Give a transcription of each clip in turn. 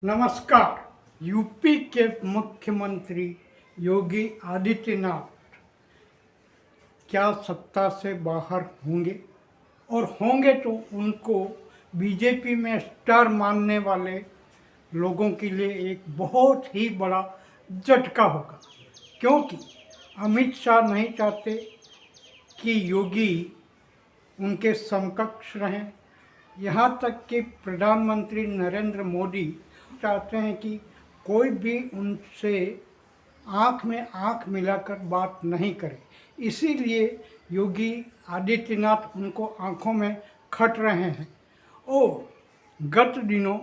नमस्कार। यूपी के मुख्यमंत्री योगी आदित्यनाथ क्या सत्ता से बाहर होंगे? और होंगे तो उनको बीजेपी में स्टार मानने वाले लोगों के लिए एक बहुत ही बड़ा झटका होगा, क्योंकि अमित शाह नहीं चाहते कि योगी उनके समकक्ष रहें। यहाँ तक कि प्रधानमंत्री नरेंद्र मोदी चाहते हैं कि कोई भी उनसे आँख में आँख मिलाकर बात नहीं करे। इसीलिए योगी आदित्यनाथ उनको आँखों में खट रहे हैं। और गत दिनों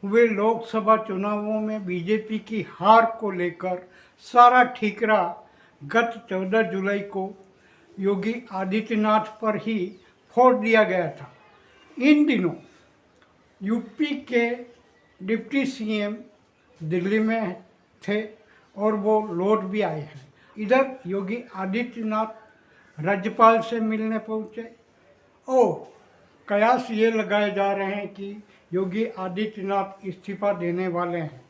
हुए लोकसभा चुनावों में बीजेपी की हार को लेकर सारा ठीकरा गत 14 जुलाई को योगी आदित्यनाथ पर ही फोड़ दिया गया था। इन दिनों यूपी के डिप्टी सीएम दिल्ली में थे और वो लौट भी आए हैं। इधर योगी आदित्यनाथ राज्यपाल से मिलने पहुँचे और कयास ये लगाए जा रहे हैं कि योगी आदित्यनाथ इस्तीफा देने वाले हैं।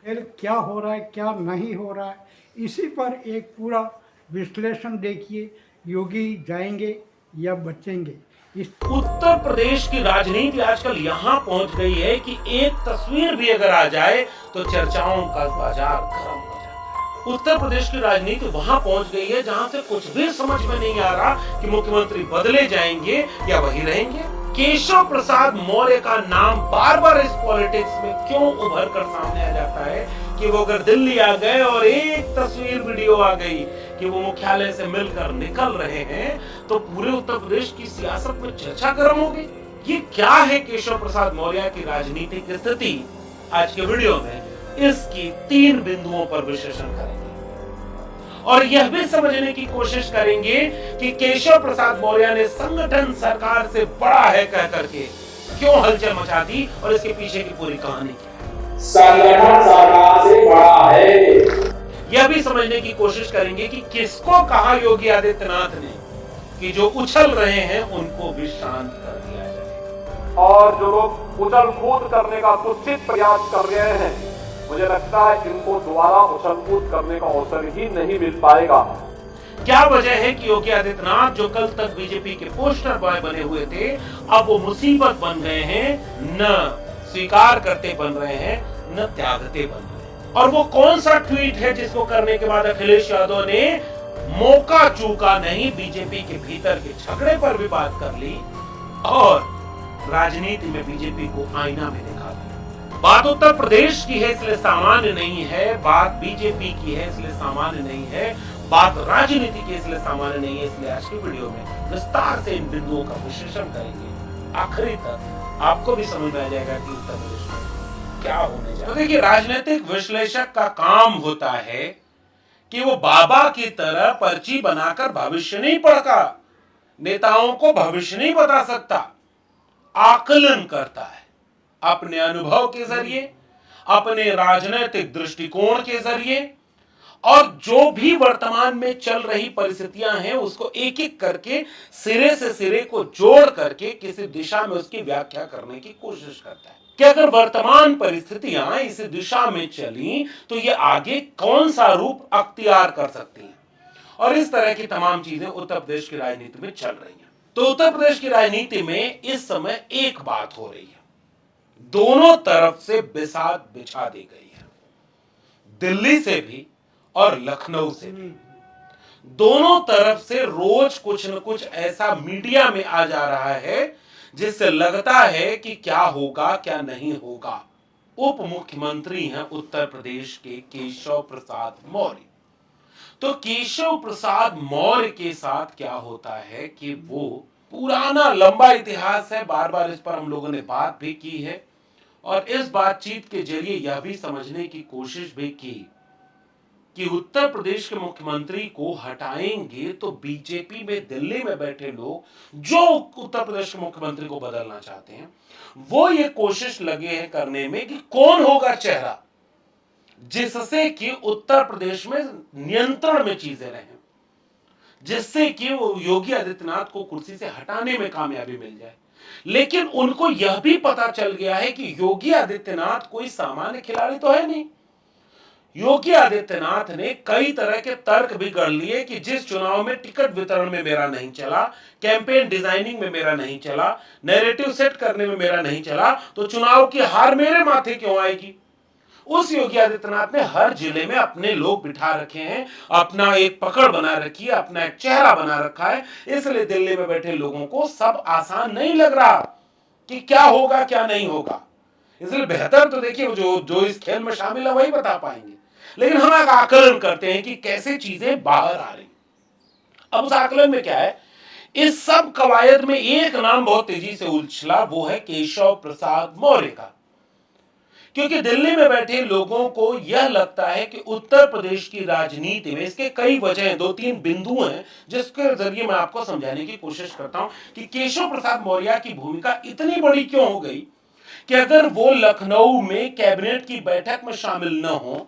फिर क्या हो रहा है, क्या नहीं हो रहा है, इसी पर एक पूरा विश्लेषण देखिए। योगी जाएंगे या बचेंगे? उत्तर प्रदेश की राजनीति आजकल यहाँ पहुंच गई है कि एक तस्वीर भी अगर आ जाए तो चर्चाओं का बाजार गर्म हो जाता है। उत्तर प्रदेश की राजनीति वहां पहुंच गई है जहां से कुछ भी समझ में नहीं आ रहा कि मुख्यमंत्री बदले जाएंगे या वही रहेंगे। केशव प्रसाद मौर्य का नाम बार बार इस पॉलिटिक्स में क्यों उभर कर सामने आ जाता है कि वो अगर दिल्ली आ गए और एक तस्वीर वीडियो आ गई कि वो मुख्यालय से मिलकर निकल रहे हैं तो पूरे उत्तर प्रदेश की सियासत में चर्चा गर्म हो गई। ये क्या है केशव प्रसाद मौर्य की राजनीतिक स्थिति? आज के वीडियो में इसकी 3 बिंदुओं पर विश्लेषण करेंगे और यह भी समझने की कोशिश करेंगे कि केशव प्रसाद मौर्य ने संगठन सरकार से बड़ा है कह करके क्यों हलचल मचा दी और इसके पीछे की पूरी कहानी क्या है। संगठन सरकार से बड़ा है, यह भी समझने की कोशिश करेंगे कि किसको कहा योगी आदित्यनाथ ने कि जो उछल रहे हैं उनको भी शांत कर दिया जाए और जो लोग उछल कूद करने का कुत्सित प्रयास कर रहे हैं, मुझे लगता है इनको दोबारा उछल कूद करने का अवसर ही नहीं मिल पाएगा। क्या वजह है कि योगी आदित्यनाथ जो कल तक बीजेपी के पोस्टर बॉय बने हुए थे अब वो मुसीबत बन गए हैं, न स्वीकार करते बन रहे हैं न त्यागते बन रहे हैं। और वो कौन सा ट्वीट है जिसको करने के बाद अखिलेश यादव ने मौका चूका नहीं, बीजेपी के भीतर के झगड़े पर भी बात कर ली और राजनीति में बीजेपी को आईना में दिखा दिया। बात उत्तर प्रदेश की है इसलिए सामान्य नहीं है, बात बीजेपी की है इसलिए सामान्य नहीं है, बात राजनीति की इसलिए सामान्य नहीं है। इसलिए आज की वीडियो में विस्तार से इन बिंदुओं का विश्लेषण करेंगे। आखिरी तक आपको भी समझ में आ जाएगा कि उत्तर प्रदेश में क्या होने जा रहा है। तो देखिए, राजनीतिक विश्लेषक का काम होता है कि वो बाबा की तरह पर्ची बनाकर भविष्य नहीं पढ़ता, नेताओं को भविष्य नहीं बता सकता, आकलन करता है अपने अनुभव के जरिए, अपने राजनीतिक दृष्टिकोण के जरिए और जो भी वर्तमान में चल रही परिस्थितियां हैं उसको एक एक करके सिरे से सिरे को जोड़ करके किसी दिशा में उसकी व्याख्या करने की कोशिश करता है कि अगर वर्तमान परिस्थितियां इस दिशा में चली तो ये आगे कौन सा रूप अख्तियार कर सकती हैं। और इस तरह की तमाम चीजें उत्तर प्रदेश की राजनीति में चल रही हैं। तो उत्तर प्रदेश की राजनीति में इस समय एक बात हो रही है, दोनों तरफ से बिसात बिछा दी गई है, दिल्ली से भी और लखनऊ से भी। दोनों तरफ से रोज कुछ न कुछ ऐसा मीडिया में आ जा रहा है जिससे लगता है कि क्या होगा क्या नहीं होगा। उप मुख्यमंत्री हैं उत्तर प्रदेश के केशव प्रसाद मौर्य। तो केशव प्रसाद मौर्य के साथ क्या होता है कि वो पुराना लंबा इतिहास है, बार बार इस पर हम लोगों ने बात भी की है और इस बातचीत के जरिए यह भी समझने की कोशिश भी की कि उत्तर प्रदेश के मुख्यमंत्री को हटाएंगे तो बीजेपी में दिल्ली में बैठे लोग जो उत्तर प्रदेश के मुख्यमंत्री को बदलना चाहते हैं वो ये कोशिश लगे हैं करने में कि कौन होगा चेहरा जिससे कि उत्तर प्रदेश में नियंत्रण में चीजें रहें, जिससे कि वो योगी आदित्यनाथ को कुर्सी से हटाने में कामयाबी मिल जाए। लेकिन उनको यह भी पता चल गया है कि योगी आदित्यनाथ कोई सामान्य खिलाड़ी तो है नहीं। योगी आदित्यनाथ ने कई तरह के तर्क भी गढ़ लिए कि जिस चुनाव में टिकट वितरण में मेरा नहीं चला, कैंपेन डिजाइनिंग में मेरा नहीं चला, नैरेटिव सेट करने में मेरा नहीं चला, तो चुनाव की हार मेरे माथे क्यों आएगी। उस योगी आदित्यनाथ ने हर जिले में अपने लोग बिठा रखे हैं, अपना एक पकड़ बना रखी है, अपना एक चेहरा बना रखा है। इसलिए दिल्ली में बैठे लोगों को सब आसान नहीं लग रहा कि क्या होगा क्या नहीं होगा। इसलिए बेहतर तो देखिए जो इस खेल में शामिल है वही बता पाएंगे, लेकिन हम एक आकलन करते हैं कि कैसे चीजें बाहर आ रही। अब उस आकलन में क्या है, इस सब कवायद में एक नाम बहुत तेजी से उछला, वो है केशव प्रसाद मौर्य का। क्योंकि दिल्ली में बैठे लोगों को यह लगता है कि उत्तर प्रदेश की राजनीति में, इसके कई वजह, 2-3 बिंदु हैं जिसके जरिए मैं आपको समझाने की कोशिश करता हूं कि केशव प्रसाद मौर्य की भूमिका इतनी बड़ी क्यों हो गई कि अगर वो लखनऊ में कैबिनेट की बैठक में शामिल न हो,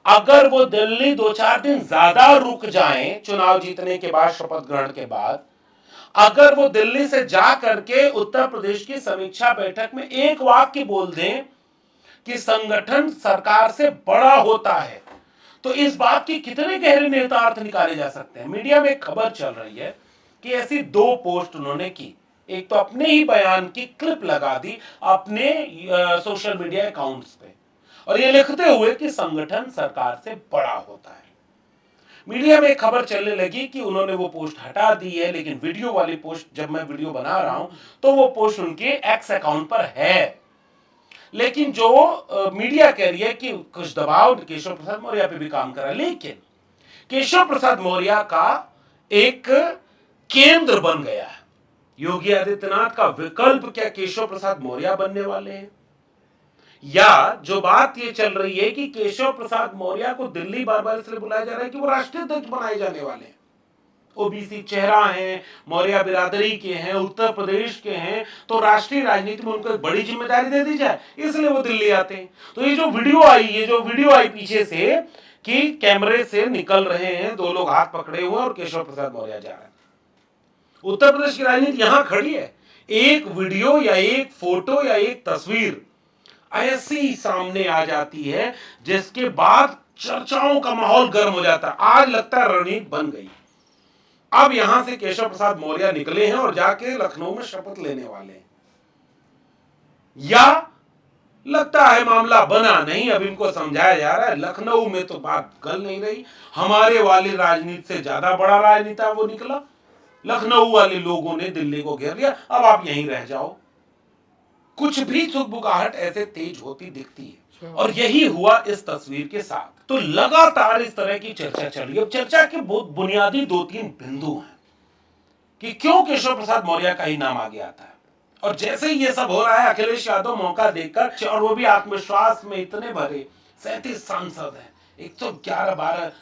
अगर वो दिल्ली 2-4 दिन ज्यादा रुक जाएं चुनाव जीतने के बाद, शपथ ग्रहण के बाद, अगर वो दिल्ली से जा करके उत्तर प्रदेश की समीक्षा बैठक में एक वाक्य बोल दें कि संगठन सरकार से बड़ा होता है, तो इस बात की कितने गहरे नेतार्थ निकाले जा सकते हैं। मीडिया में एक खबर चल रही है कि ऐसी 2 पोस्ट उन्होंने की। एक तो अपने ही बयान की क्लिप लगा दी अपने सोशल मीडिया अकाउंट्स पे, और ये लिखते हुए कि संगठन सरकार से बड़ा होता है। मीडिया में एक खबर चलने लगी कि उन्होंने वो पोस्ट हटा दी है, लेकिन वीडियो वाली पोस्ट, जब मैं वीडियो बना रहा हूं तो वो पोस्ट उनके एक्स अकाउंट पर है। लेकिन जो मीडिया कह रही है कि कुछ दबाव केशव प्रसाद मौर्य पे भी काम करा, लेकिन केशव प्रसाद मौर्य का एक केंद्र बन गया है। योगी आदित्यनाथ का विकल्प क्या केशव प्रसाद मौर्य बनने वाले हैं? या जो बात ये चल रही है कि केशव प्रसाद मौर्य को दिल्ली बार बार इसलिए बुलाया जा रहा है कि वो राष्ट्रीय अध्यक्ष बनाए जाने वाले हैं, ओबीसी चेहरा हैं, मौर्य बिरादरी के हैं, उत्तर प्रदेश के हैं, तो राष्ट्रीय राजनीति में उनको एक बड़ी जिम्मेदारी दे दी जाए, इसलिए वो दिल्ली आते हैं। तो ये जो वीडियो आई पीछे से कि कैमरे से निकल रहे हैं 2 लोग हाथ पकड़े हुए और केशव प्रसाद मौर्य जा रहे हैं। उत्तर प्रदेश की राजनीति यहां खड़ी है। एक वीडियो या एक फोटो या एक तस्वीर ऐसी सामने आ जाती है जिसके बाद चर्चाओं का माहौल गर्म हो जाता है। आज लगता है रणनीति बन गई। अब यहां से केशव प्रसाद मौर्य निकले हैं और जाके लखनऊ में शपथ लेने वाले हैं, या लगता है मामला बना नहीं, अब इनको समझाया जा रहा है लखनऊ में तो बात गल नहीं रही, हमारे वाली राजनीति से ज्यादा बड़ा राजनेता वो निकला, लखनऊ वाले लोगों ने दिल्ली को घेर लिया, अब आप यहीं रह जाओ। कुछ भी सुगबुगाहट ऐसे तेज होती दिखती है, और यही हुआ इस तस्वीर के साथ। तो लगातार इस तरह की चर्चा चल रही है। चर्चा के बहुत बुनियादी 2-3 बिंदु हैं कि क्यों केशव प्रसाद मौर्य का ही नाम आगे आता है। और जैसे ही ये सब हो रहा है, अखिलेश यादव मौका देकर, और वो भी आत्मविश्वास में इतने भरे, 37 सांसद हैं, 111-12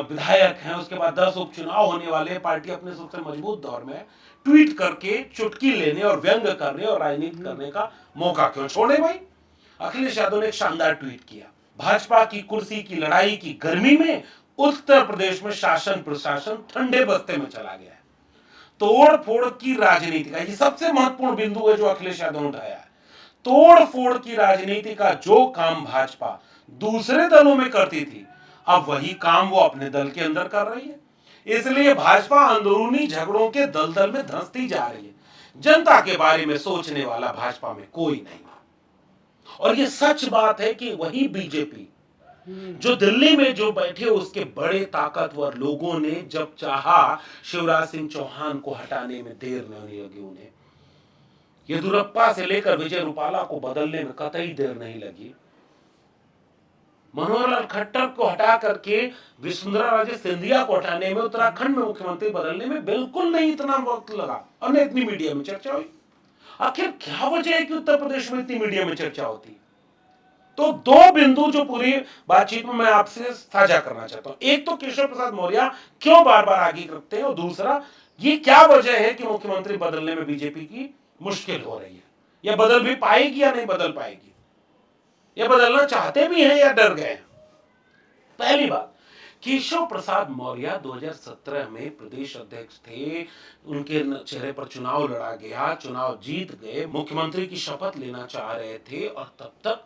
विधायक हैं, उसके बाद 10 उपचुनाव होने वाले हैं, पार्टी अपने सबसे मजबूत दौर में, ट्वीट करके चुटकी लेने और व्यंग करने और राजनीति करने का मौका क्यों छोड़े भाई। अखिलेश यादव ने एक शानदार ट्वीट किया, भाजपा की कुर्सी की लड़ाई की गर्मी में उत्तर प्रदेश में शासन प्रशासन ठंडे बस्ते में चला गया है। तोड़ फोड़ की राजनीति का ये सबसे महत्वपूर्ण बिंदु है जो अखिलेश यादव ने उठाया है। तोड़ फोड़ की राजनीति का जो काम भाजपा दूसरे दलों में करती थी, अब वही काम वो अपने दल के अंदर कर रही है। इसलिए भाजपा अंदरूनी झगड़ों के दलदल में धंसती जा रही है। जनता के बारे में सोचने वाला भाजपा में कोई नहीं। और ये सच बात है कि वही बीजेपी जो दिल्ली में जो बैठे उसके बड़े ताकतवर लोगों ने जब चाहा शिवराज सिंह चौहान को हटाने में देर नहीं लगी, उन्हें येदियुरप्पा से लेकर विजय रूपाला को बदलने में कतई देर नहीं लगी, मनोहर लाल खट्टर को हटा करके वसुंधरा राजे सिंधिया को हटाने में, उत्तराखंड में मुख्यमंत्री बदलने में बिल्कुल नहीं इतना वक्त लगा, और न इतनी मीडिया में चर्चा हुई। आखिर क्या वजह है कि उत्तर प्रदेश में इतनी मीडिया में चर्चा होती? तो 2 बिंदु जो पूरी बातचीत में मैं आपसे साझा करना चाहता हूं। एक तो केशव प्रसाद मौर्य क्यों बार बार आगे करते हैं, और दूसरा ये क्या वजह है कि मुख्यमंत्री बदलने में बीजेपी की मुश्किल हो रही है, या बदल भी पाएगी या नहीं बदल पाएगी, या बदलना चाहते भी हैं या डर गए हैं। पहली बात, केशव प्रसाद मौर्य 2017 में प्रदेश अध्यक्ष थे, उनके चेहरे पर चुनाव लड़ा गया, चुनाव जीत गए, मुख्यमंत्री की शपथ लेना चाह रहे थे और तब तक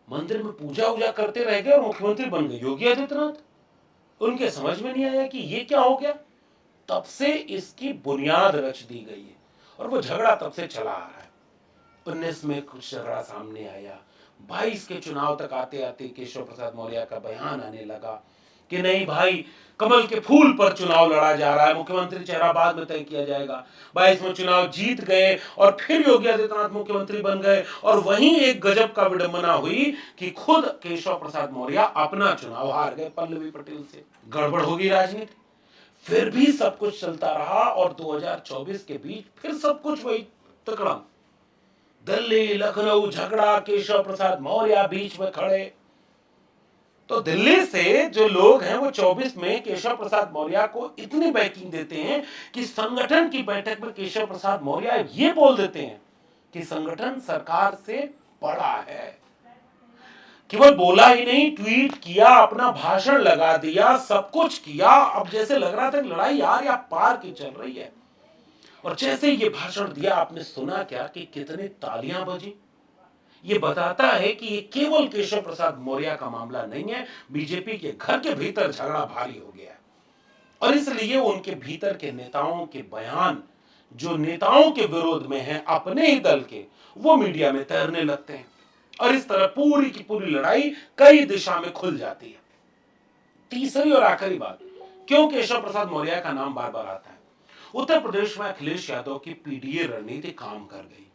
मंदिर में पूजा वूजा करते रह गए और मुख्यमंत्री बन गए योगी आदित्यनाथ। उनके समझ में नहीं आया कि ये क्या हो गया। तब से इसकी बुनियाद रच दी गई है और वो झगड़ा तब से चला आ रहा है। 19 में कुछ झगड़ा सामने आया, 22 के चुनाव तक आते आते केशव प्रसाद मौर्य का बयान आने लगा कि नहीं भाई, कमल के फूल पर चुनाव लड़ा जा रहा है, मुख्यमंत्री चेहरा बाद में तय किया जाएगा। 22 में चुनाव जीत गए और फिर योगी आदित्यनाथ मुख्यमंत्री बन गए और वहीं एक गजब का विडंबना हुई कि खुद केशव प्रसाद मौर्य अपना चुनाव हार गए पल्लवी पटेल से। गड़बड़ होगी राजनीति। फिर भी सब कुछ चलता रहा और 2024 के बीच फिर सब कुछ वही तकड़म, दिल्ली लखनऊ झगड़ा, केशव प्रसाद मौर्य बीच में खड़े। तो दिल्ली से जो लोग हैं वो 24 में केशव प्रसाद मौर्य को इतनी बैकिंग देते हैं कि संगठन की बैठक में केशव प्रसाद मौर्य ये बोल देते हैं कि संगठन सरकार से बड़ा है। केवल बोला ही नहीं, ट्वीट किया, अपना भाषण लगा दिया, सब कुछ किया। अब जैसे लग रहा था कि लड़ाई यार या पार की चल रही है। और जैसे ये भाषण दिया, आपने सुना क्या कि कितनी तालियां बजी। ये बताता है कि ये केवल केशव प्रसाद मौर्य का मामला नहीं है, बीजेपी के घर के भीतर झगड़ा भारी हो गया और इसलिए उनके भीतर के नेताओं के बयान जो नेताओं के विरोध में हैं अपने ही दल के, वो मीडिया में तैरने लगते हैं और इस तरह पूरी की पूरी लड़ाई कई दिशा में खुल जाती है। तीसरी और आखिरी बात, क्यों केशव प्रसाद मौर्य का नाम बार बार आता है। उत्तर प्रदेश में अखिलेश यादव की पीडीए रणनीति काम कर गई।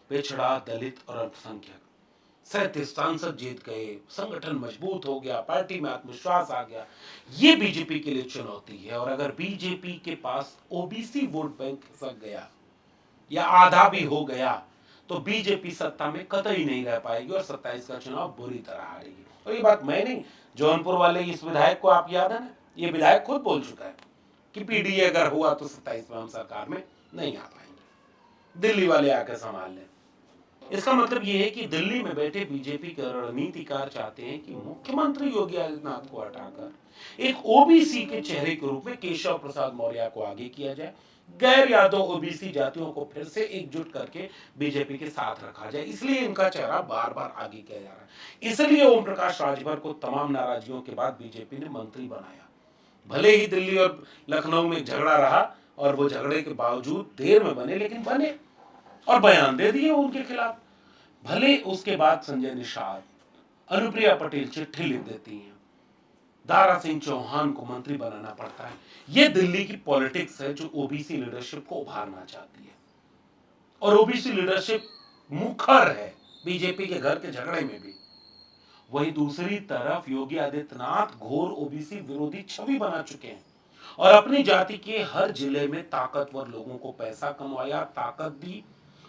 पिछड़ा, दलित और अल्पसंख्यक 37 सांसद जीत गए, संगठन मजबूत हो गया, पार्टी में आत्मविश्वास आ गया। ये बीजेपी के लिए चुनौती है और अगर बीजेपी के पास ओबीसी वोट बैंक खिसक गया या आधा भी हो गया तो बीजेपी सत्ता में कतई नहीं रह पाएगी और 27 का चुनाव बुरी तरह हारेगी। और ये बात मैं नहीं, जौनपुर वाले इस विधायक को आप याद है ना, ये विधायक खुद बोल चुका है कि पीडीए अगर हुआ तो 27 में हम सरकार में नहीं आ पाएंगे, दिल्ली वाले आकर संभाल लें। इसका मतलब यह है कि दिल्ली में बैठे बीजेपी के रणनीतिकार चाहते हैं कि मुख्यमंत्री योगी आदित्यनाथ को हटाकर एक ओबीसी के चेहरे के रूप में केशव प्रसाद मौर्य को आगे किया जाए, गैर यादव ओबीसी जातियों को फिर से एकजुट करके बीजेपी के साथ रखा जाए। इसलिए इनका चेहरा बार बार आगे किया जा रहा है। इसलिए ओम प्रकाश राजभर को तमाम नाराजगियों के बाद बीजेपी ने मंत्री बनाया। भले ही दिल्ली और लखनऊ में झगड़ा रहा और वो झगड़े के बावजूद देर में बने, लेकिन बने और बयान दे दिए उनके खिलाफ। भले उसके बाद संजय निषाद, अनुप्रिया पटेल चिट्ठी लिख देती हैं, दारा सिंह चौहान को मंत्री बनाना पड़ता है। ये दिल्ली की पॉलिटिक्स है जो ओबीसी लीडरशिप को उभारना चाहती है और ओबीसी लीडरशिप मुखर है बीजेपी के घर के झगड़े में भी। वहीं दूसरी तरफ योगी आदित्यनाथ घोर ओबीसी विरोधी छवि बना चुके हैं और अपनी जाति के हर जिले में ताकतवर लोगों को पैसा कमाया, ताकत दी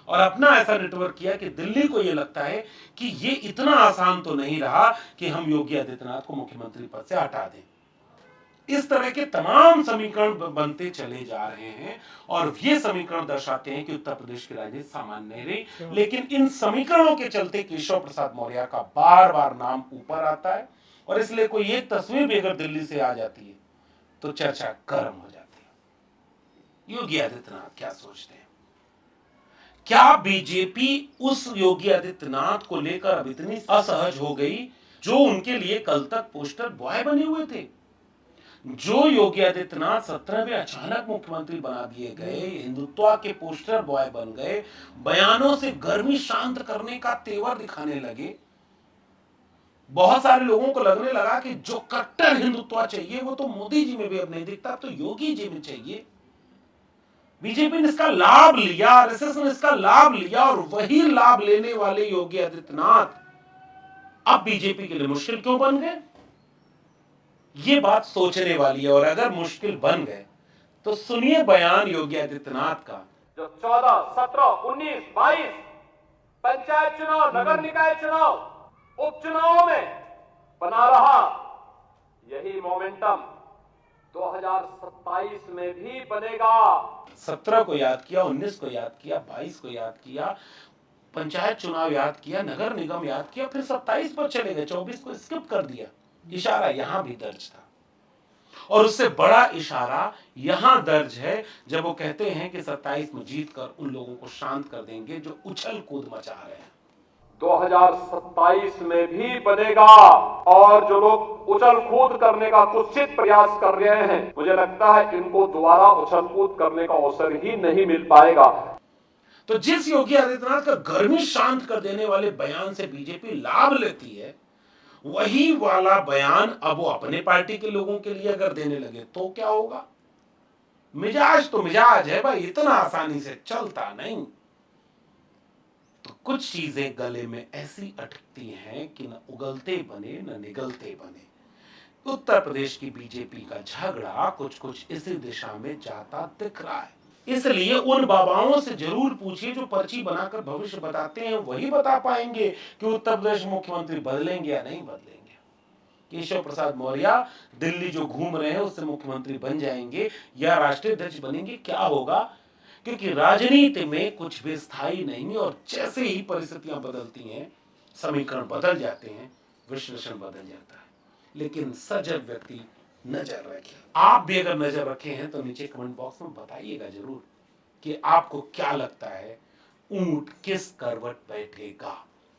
और अपना ऐसा नेटवर्क किया कि दिल्ली को यह लगता है कि ये इतना आसान तो नहीं रहा कि हम योगी आदित्यनाथ को मुख्यमंत्री पद से हटा दें। इस तरह के तमाम समीकरण बनते चले जा रहे हैं और ये समीकरण दर्शाते हैं कि उत्तर प्रदेश की राजनीति सामान्य नहीं रही। लेकिन इन समीकरणों के चलते केशव प्रसाद मौर्य का बार बार नाम ऊपर आता है और इसलिए कोई एक तस्वीर भी अगर दिल्ली से आ जाती है तो चर्चा गर्म हो जाती है। योगी आदित्यनाथ क्या सोचते हैं? क्या बीजेपी उस योगी आदित्यनाथ को लेकर अब इतनी असहज हो गई जो उनके लिए कल तक पोस्टर बॉय बने हुए थे? जो योगी आदित्यनाथ 17 में अचानक मुख्यमंत्री बना दिए गए, हिंदुत्व के पोस्टर बॉय बन गए, बयानों से गर्मी शांत करने का तेवर दिखाने लगे। बहुत सारे लोगों को लगने लगा कि जो कट्टर हिंदुत्व चाहिए वो तो मोदी जी में भी अब नहीं दिखता, तो योगी जी में चाहिए। बीजेपी ने इसका लाभ लिया, आरएसएस ने इसका लाभ लिया और वही लाभ लेने वाले योगी आदित्यनाथ अब बीजेपी के लिए मुश्किल क्यों बन गए? ये बात सोचने वाली है और अगर मुश्किल बन गए तो सुनिए बयान योगी आदित्यनाथ का। जो 14, 17, 19, 22 पंचायत चुनाव, नगर निकाय चुनाव, उपचुनावों में बना रहा, यही मोमेंटम 2027 में भी बनेगा। 17 को याद किया, 19 को याद किया, 22 को याद किया, पंचायत चुनाव याद किया, नगर निगम याद किया, फिर 27 पर चले गए, 24 को स्किप कर दिया। इशारा यहां भी दर्ज था। और उससे बड़ा इशारा यहां दर्ज है जब वो कहते हैं कि 27 में जीतकर उन लोगों को शांत कर देंगे जो उछल कूद मचा रहे हैं। 2027 में भी बनेगा। और जो लोग उछल कूद करने का कुत्सित प्रयास कर रहे हैं, मुझे लगता है इनको दोबारा उछल कूद करने का अवसर ही नहीं मिल पाएगा। तो जिस योगी आदित्यनाथ का गर्मी शांत कर देने वाले बयान से बीजेपी लाभ लेती है, वही वाला बयान अब वो अपने पार्टी के लोगों के लिए अगर देने लगे तो क्या होगा? मिजाज तो मिजाज है भाई, इतना आसानी से चलता नहीं। तो कुछ चीजें गले में ऐसी अटकती हैं कि न उगलते बने न निगलते बने। उत्तर प्रदेश की बीजेपी का झगड़ा कुछ कुछ इसी दिशा में जाता दिख रहा है। इसलिए उन बाबाओं से जरूर पूछिए जो पर्ची बनाकर भविष्य बताते हैं, वही बता पाएंगे कि उत्तर प्रदेश मुख्यमंत्री बदलेंगे या नहीं बदलेंगे। केशव प्रसाद मौर्य दिल्ली जो घूम रहे हैं उससे मुख्यमंत्री बन जाएंगे या राष्ट्रीय अध्यक्ष बनेंगे, क्या होगा? क्योंकि राजनीति में कुछ भी स्थायी नहीं, और जैसे ही परिस्थितियां बदलती हैं, समीकरण बदल जाते हैं, विश्लेषण बदल जाता है। लेकिन सजग व्यक्ति नजर रखे। आप भी अगर नजर रखे हैं तो नीचे कमेंट बॉक्स में बताइएगा जरूर कि आपको क्या लगता है, ऊंट किस करवट बैठेगा।